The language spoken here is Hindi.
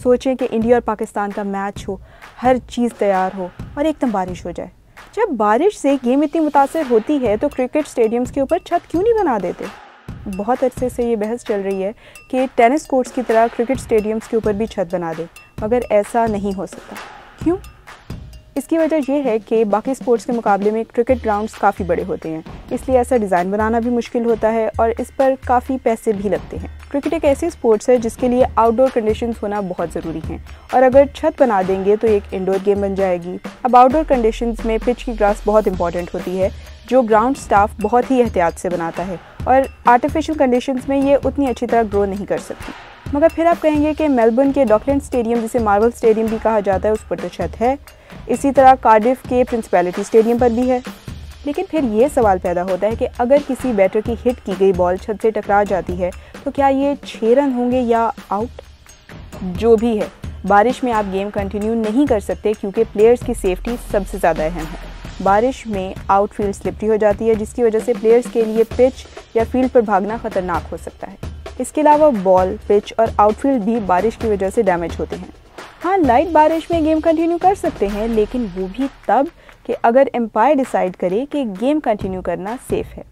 सोचें कि इंडिया और पाकिस्तान का मैच हो, हर चीज़ तैयार हो और एकदम बारिश हो जाए। जब बारिश से गेम इतनी मुतासिर होती है तो क्रिकेट स्टेडियम्स के ऊपर छत क्यों नहीं बना देते? बहुत अरसे से ये बहस चल रही है कि टेनिस कोर्ट्स की तरह क्रिकेट स्टेडियम्स के ऊपर भी छत बना दें, मगर ऐसा नहीं हो सकता। क्यों? इसकी वजह यह है कि बाकी स्पोर्ट्स के मुकाबले में क्रिकेट ग्राउंड्स काफ़ी बड़े होते हैं, इसलिए ऐसा डिज़ाइन बनाना भी मुश्किल होता है और इस पर काफ़ी पैसे भी लगते हैं। क्रिकेट एक ऐसी स्पोर्ट्स है जिसके लिए आउटडोर कंडीशंस होना बहुत ज़रूरी हैं और अगर छत बना देंगे तो एक इंडोर गेम बन जाएगी। अब आउटडोर कंडीशंस में पिच की ग्रास बहुत इंपॉर्टेंट होती है, जो ग्राउंड स्टाफ बहुत ही एहतियात से बनाता है और आर्टिफिशियल कंडीशंस में ये उतनी अच्छी तरह ग्रो नहीं कर सकती। मगर फिर आप कहेंगे कि मेलबर्न के डॉकलैंड स्टेडियम, जिसे मार्वल स्टेडियम भी कहा जाता है, उस पर तो छत है। इसी तरह कार्डिफ के प्रिंसिपैलिटी स्टेडियम पर भी है। लेकिन फिर ये सवाल पैदा होता है कि अगर किसी बैटर की हिट की गई बॉल छत से टकरा जाती है तो क्या ये 6 रन होंगे या आउट? जो भी है, बारिश में आप गेम कंटिन्यू नहीं कर सकते क्योंकि प्लेयर्स की सेफ्टी सबसे ज़्यादा अहम है। बारिश में आउटफील्ड स्लिपरी हो जाती है, जिसकी वजह से प्लेयर्स के लिए पिच या फील्ड पर भागना ख़तरनाक हो सकता है। इसके अलावा बॉल, पिच और आउटफील्ड भी बारिश की वजह से डैमेज होते हैं। हाँ, लाइट बारिश में गेम कंटिन्यू कर सकते हैं, लेकिन वो भी तब कि अगर एम्पायर डिसाइड करे कि गेम कंटिन्यू करना सेफ है।